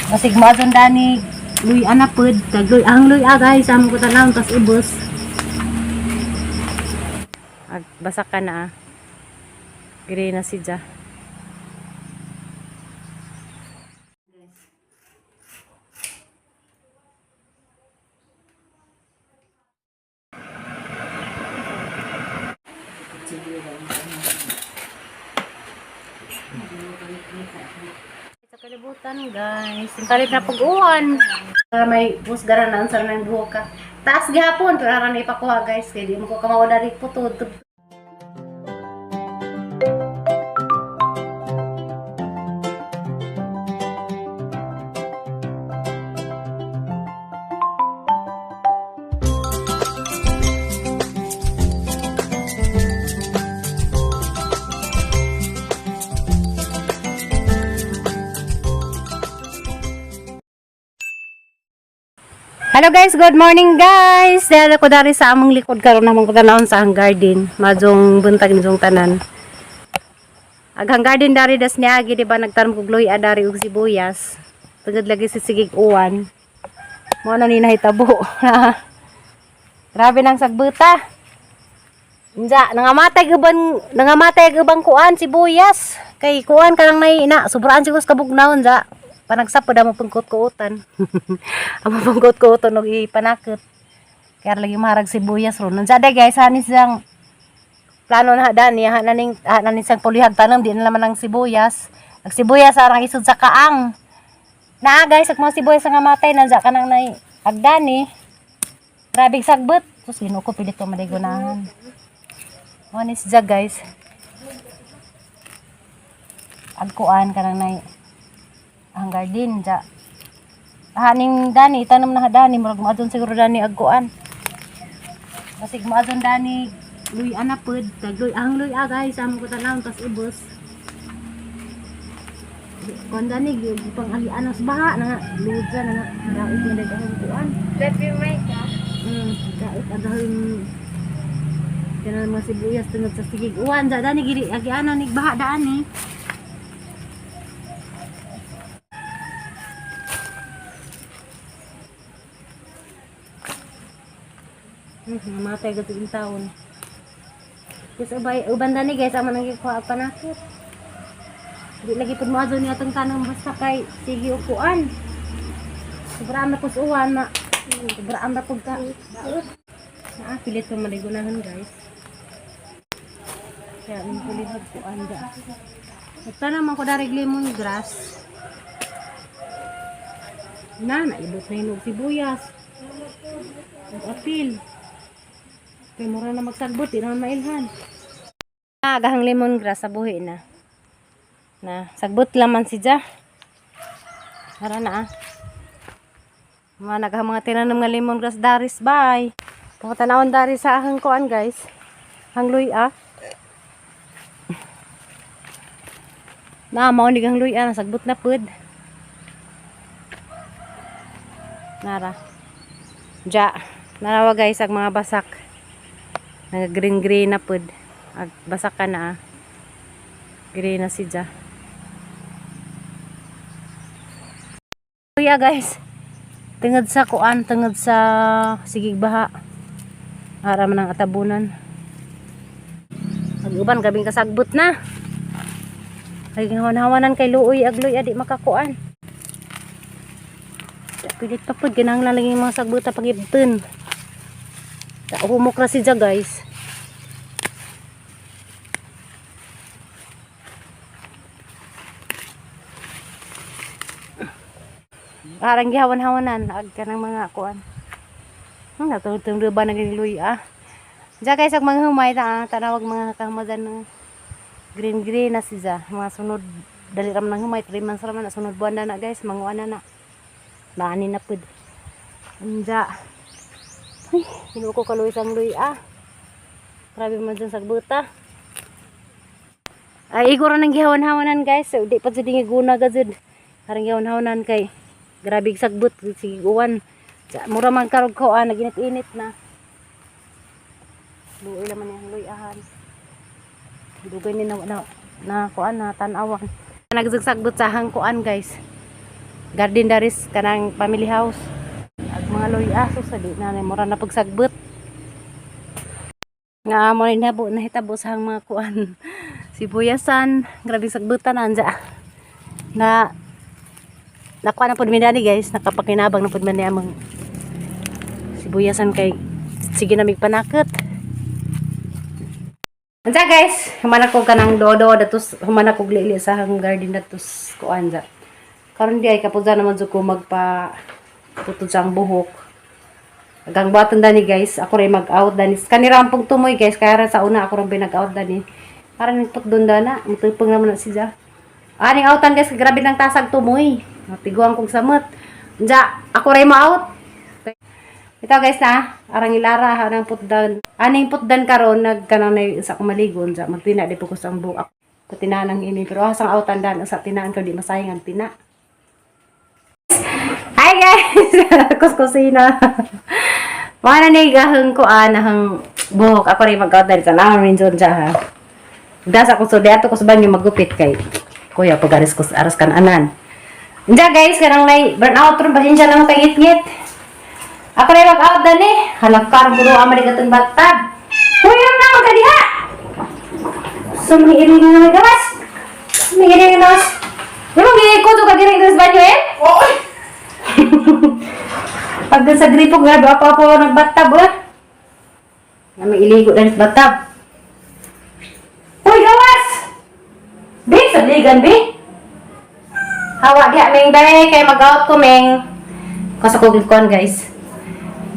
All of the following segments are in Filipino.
Basig mo aton dani luy anapod, tagluy ang luy guys, amo ko tanawon tas ubos. Basak ka na ah. Gire na si Ja. Sa kalibutan guys, yung kalit na pag-uwan. May pusgaran na ansar ng buho ka. Taas gihapon, pero harang na ipakuha guys. Kaya di mo ko kamawa dari po to. Hello guys, good morning guys. Dahil ako dari sa among likod karon namang patanawon sa hang garden. Majong buntag nijong tanan. Aghang garden dari das niagi di ba nagtanom ko gloy dari og sibuyas. Tugod lagi si sigig uwan. Mo na ni nahitabo. Grabe nang sagbuta. Inja nangamatay gubang kuan sibuyas. Kay kuan kanang nay ina sobraan siguro sa kabugnawon ja. Panagsapod mo pungkot-kuotan. Amo pungkot-kuotan og ipanakot. Kaya lagi maharag sibuyas ron. Nandiyan guys, hanis sang plano na dani, hanin sang pulihag tanam di na naman ang sibuyas. Ang sibuyas arang isud sa kaang. Naa guys, ang mga sibuyas nga matay nandiyan ka nang nay agdani. Grabing sagbot. Sus gino ko pilit ko madigunahan. Hanis ja guys. Agkuan ka nang nay ang garden ja haning dani tanom na dani murag maadon siguro dani agkuan basig maadon dani luy anapod tagluy ang luy guys amo ko tanawon tas ubos kon dani pang alian sa baha na luod na nga daot na daghan kuan lepi may ka daot agahon kana mga sibuyas tungod sa sigig uwan ja dani giri agi ano nig baha daan ni namatay gato yung taon. Kasi uban dani guys, amo nang gikuha panakot. Di lagi pud mo ni atong tanong basta kay sige ukuan. Sobrang na pus uwan na. Sobrang na pud ka. Pilit ko maligunahan guys. Kaya ang pulihag kuan da. Ito naman ko darig lemongrass. Naibot na hinog sibuyas. Apil. Kaya mura na magsagbot, di naman mailhan. Agahang lemongrass sa buhi na. Sagbot laman si Ja. Hara na mga tinanom nga lemongrass daris, bye. Pagkatanawon daris sa ahang kuan guys. Hangluy maunig ang luy sagbot na pud. Nara. Ja. Narawa guys, ang mga basak. Nag-green na pud. Basak ka na green na si Ja. Kuya guys. Tungod sa kuan, tungod sa sigig baha. Ara man ang atabunan.Ag-uban gabing kasagbot na. Ay hawan-hawanan kay luoy agloy adi makakuan. Pilit pa pud kinahanglan lagi mga sagbota pagibten. Humok na si Ja guys. Arang gihawan-hawanan ag kanang mga kuan. Natutong ba nagiluy Ja guys ang mga humay tanawag mga kahamadan ng green na si Ja. Mga sunod dali ram nang humay 3 months raman na sunod buwan na guys, manguan na. Maani na pud. Ja. Ay, hino ko kaluy sang luy Grabe man dyan sagbuta. Ay igura nang gihawan-hawanan guys. So, di pa sa dingi guna gazid. Karang gihawan-hawanan kay grabe sagbut sige uwan. Mura man karog ko naginit-init na. Luoy naman yang luy Dugay ni na kuan na tan-awan. Nagsagbut sa hang kuan guys. garden daris kanang family house. Ag mga loy aso sa di na mura na pagsagbet. Nga mo ni nahitabo sa mga kuan. Sibuyasan, grabe sagbutan anja. Na nakuha na pud mi dani guys, nakapakinabang na pud man ni among sibuyasan kay sige na mig panakot. Anja guys, humana ko kanang dodo datos humana ko lili sa hang garden datos ko anja. Karon di ay kapudsa naman jud ko magpa putod sa ang buhok. Agang baton dani guys, ako ray mag-out dani. Kanira ampong tumoy guys, kaya sa una ako ray binag-out dani. Para nitok doon dana, mutupeng naman na siya. Aning outan guys, grabe nang tasag tumoy. Tiguang kong samot. Anja, ako ray ma-out. Ito guys na, arang ilara hanang putdan. Aning putdan karon nagkanang na sa kumaligon sa magtina di ko sa buak. Patinanang ini pero asang outan dan sa tinaan ko di masahingan tina. Hi guys, kuskusina. Mana ni gaheng ko anahang buhok ako rin mag-out dahil sa namin dyan dyan ha. Das ako so diato ko sa banyo magupit kay kuya pag aras kan anan. Diyan guys, karang may burnout rin pasensya lang kay ngit-ngit. Ako rin mag-out dan eh. Halakar buro amari katong batag. Kuya na ako kadiha. So mangiiring na may gawas. Mangiiring na mas. Yung ko to kagiring sa banyo eh. Oo. Pag sa gripo grabe apa-apa nagbatab eh. Na may iligo dahil sa batab. Uy, gawas! Bi, sabligan, Bi. Hawa di aming day, kay mag-out ko, Meng. Kasakugin ko, guys.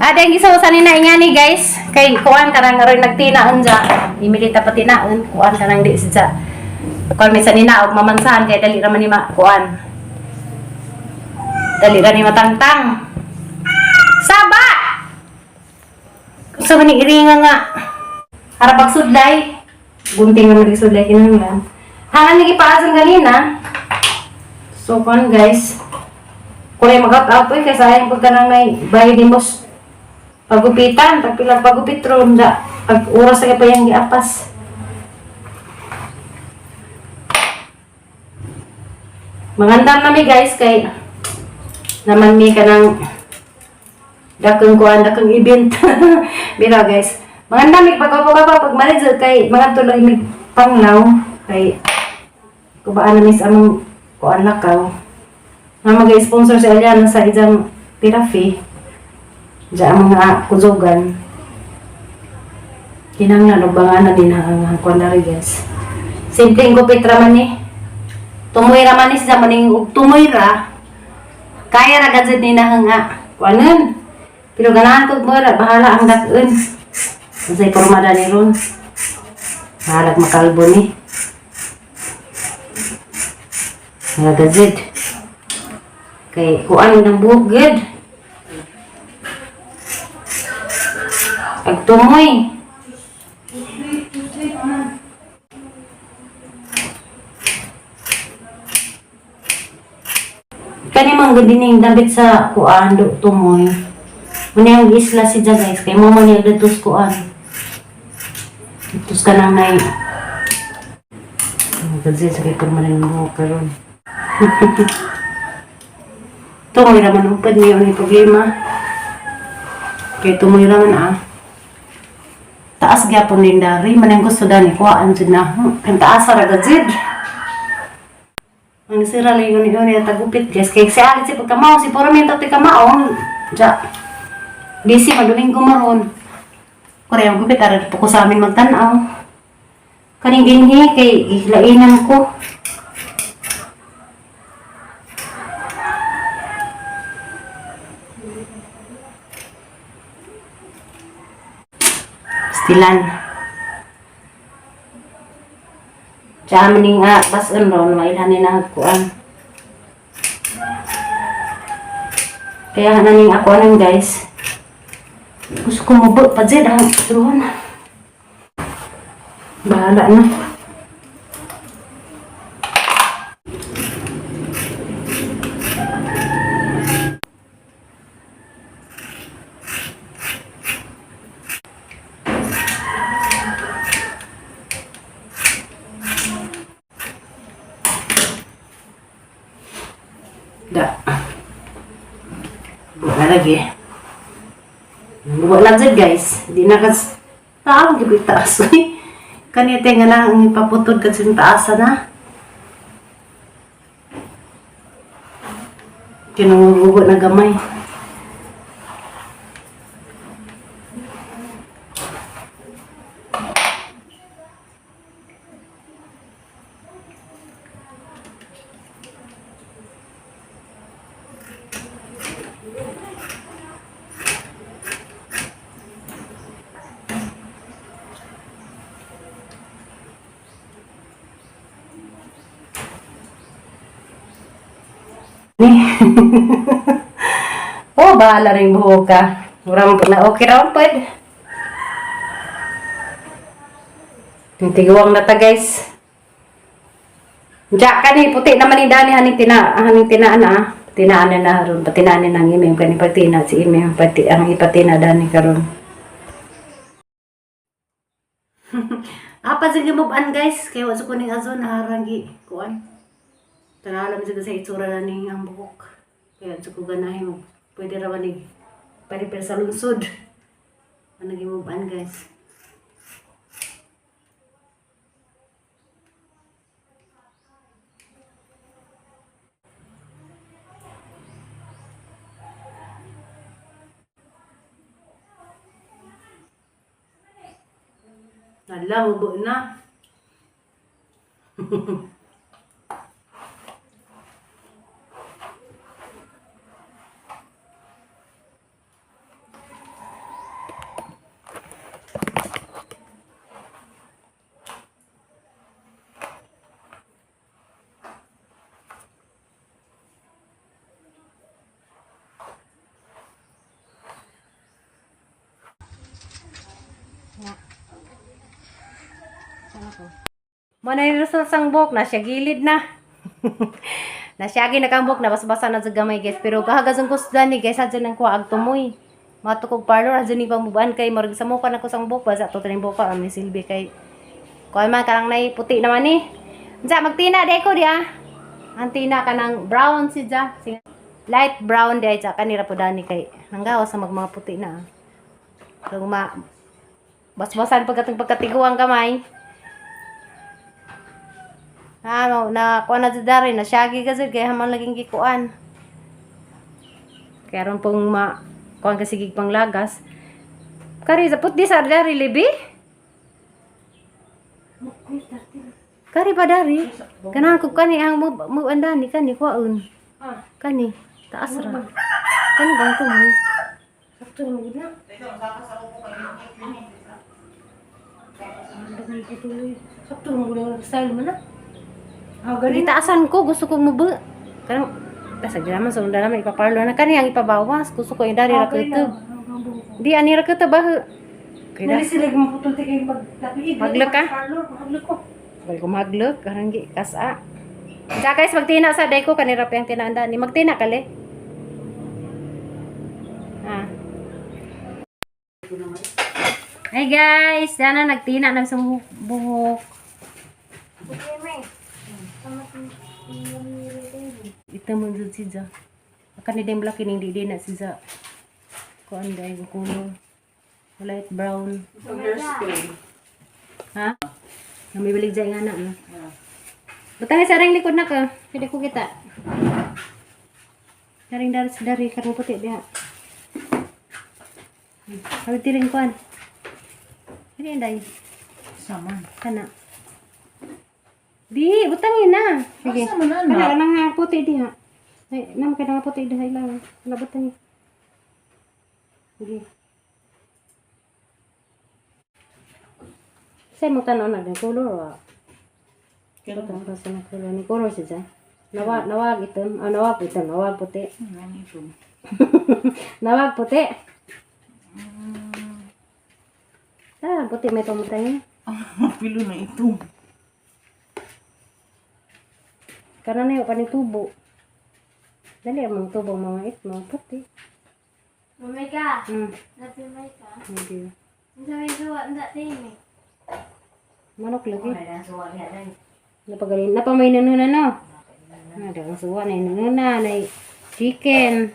Ada yang gisawasan na nga ni, guys. Kay kuan ka nang rin nagtinaan dyan. Imilita pa tinaan. Kuan ka nang di siya. Kuan minsan ninaog, mamansahan, kay dali raman ni kuan. Dali ra ni matangtang. Saba! Gusto ni iringa nga. Harapag sudlay. Gunting naman yung sudlay kinanglan. Hangan nigi paasan ganina. So, kan guys. Kung ay mag-out eh, kasi ayang pagka nang may bahay din mos pagupitan. Pagpilang pagupit ron da. Pag oras na pa yung giapas. Mangandam nami guys kay naman mi ka ng dakang kuan, dakang event. Bira guys. Mga dami pag-apa-apa pag manager kay mga tuloy mig panglaw kay kubaan na mis among kuan lakaw. Nga mag-sponsor si Aliana sa isang therapy. Diyan mga kuzogan. Kinanglan og bangana din ang kuan na guys. Simpleng gupit raman ni. Tumoy raman ni sa maning og tumoy ra. Kaya ra gadzud ni na nga. Kuanon. Pero ganahan ko mo ra bahala ang dakon. Sa pormada ni ron. Bahala makalbo ni. Gadzud. Kay kuan ng buhok gud. Pagtumoy. Kani mang gadining dabit sa kuan do tumoy. Muna yung isla si Dja guys, kaya mo man yung datos kuan. Datos ka nang nay. Kasi sa kaya man yung buhok karon. Tumoy raman upad niyo yung problema. Kaya tumoy raman taas gyapon din dari, man yung gusto dani, kuhaan dyan na. Ang taas ra gadzid. Ang sira lang yun yung tagupit guys. Kaya si Alit si pagkamao, si Poramento ti kamao. Diya. Busy maduming gumaron. Kaya yung gupit, aral po ko sa amin magtanaw. Kaning ginhi, kay ihlainan ko. Stilan. Diya maning basan ron, mailhanin na kuan. Kaya naning ako nang guys. Gusto ko mabot pa dyan ang turuan. Bahala na. Da. Wala lagi. Wala dyan guys. Di na kas... Taong gibig taas. Kanite nga na ang ipaputod kasi yung taasa na. Kinungugo na gamay. Oh, bahala rin buhok ka. Murang na okay raw pwede. Tiguang na ta guys. Diyak kani puti naman ni Dani haning tinaan na. Tinaan na ron, patinaan nang ime kani patina si ime pati ang ipatina Dani karon. Apa sige mo an guys, kay wa sa kuning azon harangi kuan. Tanalam sa sa itsura na ning ang buhok. Kaya sa ko ganahin mo. Pwede raman ni pwede sa lungsod. Ano gimubaan guys. Hala, ubo na. Manay sa sangbok na siya gilid na. Nasyagi na kambok na basa-basa na sa gamay guys. Pero kahagazong ko sa ni guys hadyo nang kuag tumoy. Matukog parlor hadyo ni pamubaan kay marag sa mo na ko sangbok basa to taning boka ami silbi kay kuan man kanang nay puti naman ni. Unsa magtina day ko dia. Antina kanang brown si ja. Light brown day ja kanira po dani kay nanggawas sa mga puti na. So bas-basan pagkatiguang gamay. Ano, na kuha na dari, na syagi kasi, kaya haman laging gikuan. Kaya ron pong kuha kasi gigpang lagas. Kari, sapot di sa dari, libi? Kari pa dari? Kanahan ko kani, ang mo andani, kani, kuhaon. Kani, taas ra. Kani bang ito mo? Sakto mo gina? Sakto mo gina, style mo na? Di taasan ko, gusto ko muba. Karang, basta ginaman sa unda naman ipaparlo na. Kani ang ipabawas, gusto ko yung dari rakito. Di, ani rakito ba? Nali sila gumaputol ti kayo maglok ka? Maglok ko. Balik ko maglok, karang kasa. Diya guys, magtina sa day ko, kanira pa yung tinaanda. Ni magtina kali. Hey guys, dana nagtina na sa buhok. Ito mo dyan si Za. Akan din black hindi din na si Za. Kuan dahil ko color. Light brown. Ha? Namibilig dyan nga na. Butang sa ring likod na ka. Pwede ko kita. Karing dari karang puti diha. Kami tiring kuan. Ini yang dahil. Sama. Kana. Di, butangin na. Sige. Kana nang puti diha. Ay, nam ka nang puti diha lang. Kana butangin. Sige. Say mo tanaw na din color wa. Kaya ta sa na color ni color siya. Nawag ito. Nawag puti. Nawag puti. Puti may tumutangin. Pilo na ito. Karena na yung paning tubo. Dali ang tubo mga puti. Mamay ka. Napimay ka. Hindi. Hindi may suwa, hindi tini. Manok lagi. Napamay nanuna no. Ada ang suwa na nanuna na chicken.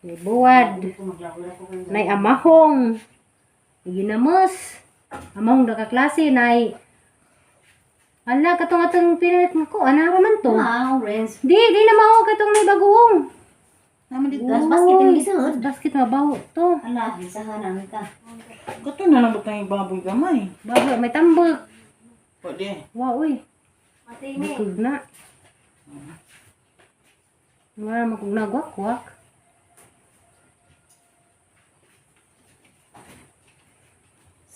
May buwad. Nay amahong. Ginamos. Amahong nakaklase nay. Ala katong pinalit mo ko. Ana man to? Orange. Di na mao katong may bagoong. Naman dito. Gas basket yung gisod. Basket mabaho to. Ala, isahan namin ka. Kato na lang ba tayong baboy gamay? Baho may tambak. Pwede. Wow uy. Matini. Bukog na. Wala makog nagwak-wak.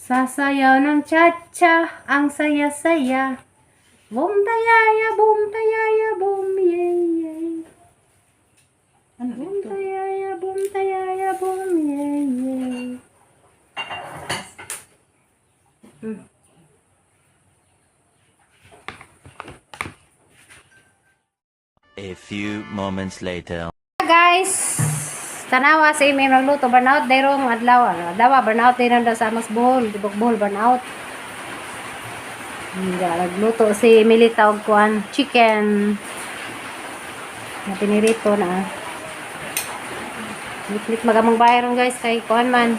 Sasayaw ng cha-cha, ang saya-saya. Boom tayaya, boom tayaya, boom yay yay. Ano Boom dito? tayaya, boom tayaya, boom yay yay. A few moments later. Guys, tanawa sa imi magluto burnout dayro mo adlaw burnout din nanda sa mas buhol tibok buhol burnout. Nagluto si Emily tawag kuan chicken na pinirito na lit magamang bayron guys kay kuan man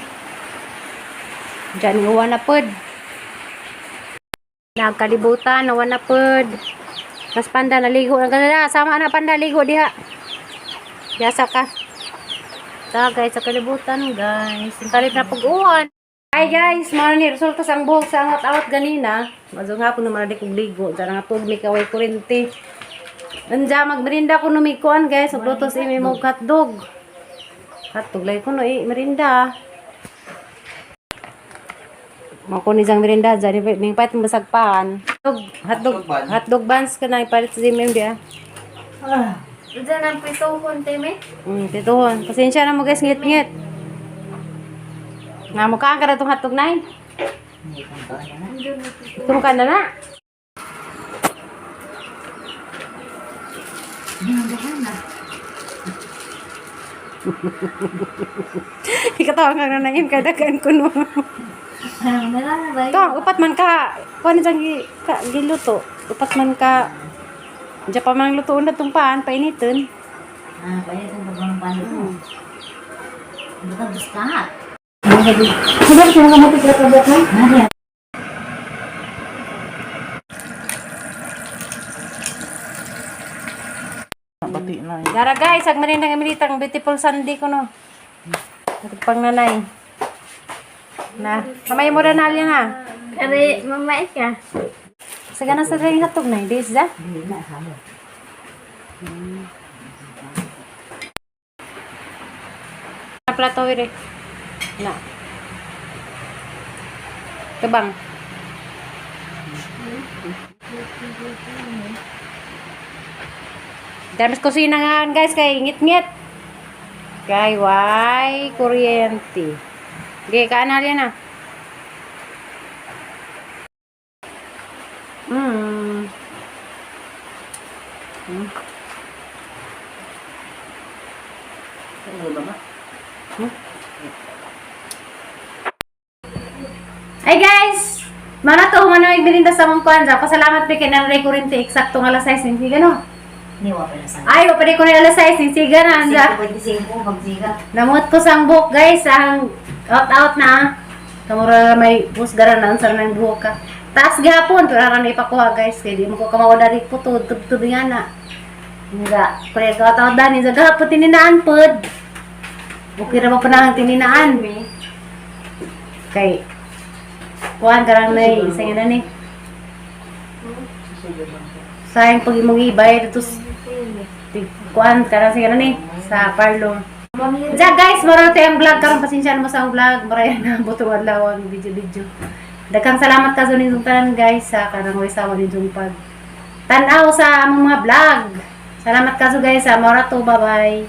dyan uwan na pod nagkalibutan uwan na pod mas panda naligo na ganda sama na panda ligo diha biasa ka ta guys sa kalibutan guys sintalit na pag-uwan. Hi guys, mga ni resulta sa ang buhok sa angot-awat ganina. Mazo nga po naman kong ligo. Diyan nga tug mi kaway kurente. Anja magmerinda ko no mi kuan guys, ug lutos imi mo hotdog. Hotdog lay ko no merinda. Mako ni jang merinda jadi ning pait masagpan. Hotdog buns ka na ipalit sa imi dia. Diyan ang pituhon, Teme. Tituhon. Pasensya na mo guys ngit-ngit. Nga mo ka ang itong hotdog na yun. Tumukan na na. Ikatawa ka na naim kadagan ko no. Parang nalala ba? Ito, upat man ka. Kuha na dyan giluto. Upat man ka. Diyan pa man lutoon na itong paan. Painitin. Pwede itong pagawang paano mo. Ano ka, buska? Sudah sila ka mo tigla kabot na? Bati na. Gara guys, ag manin ng militang beautiful Sunday ko no. Pang nanay. Na, kamay mo na alya na. Kari, mamay ka. Sige na sa ring hatog na, dis da. Hindi na, hamo. Na plato ire. Na. Kebang. Damas kusina nga guys kay ngit-ngit. Kay way kuryente. Okay, kaanal yan na. Hi guys! Mana to humanoy bininda sa mong kwanza. Pasalamat pa kay nanay kuryente. Eksakto nga alas 6 hindi gano. Hindi, wala na sa Ay, wapali ko na alas 6 hindi gana. Singko, magsiga. Namot ko sang buhok guys, ang out na. Kamura may pusgaran na ansar ng buhok ka. Taas gihapon, pero aran ipakuha guys, kaya di mo ko kamawala rin po tubtub nga na. Nga, kaya ka dani sa gahapon tininaan pod. Okay na pa panahang tininaan. Kay, kuhaan ka lang na isa nga na ni. Sayang pag imong ibay, dito kuhaan ka lang siya na ni, sa parlor. Diyan guys, marami tayong vlog karon pasensya mo sa vlog, marami na butong adlaw ang video. Daghang salamat ka sa ninyong tanan guys sa kanang sawa ninyong pag tanaw sa among mga vlog. Salamat ka guys sa marato, bye bye.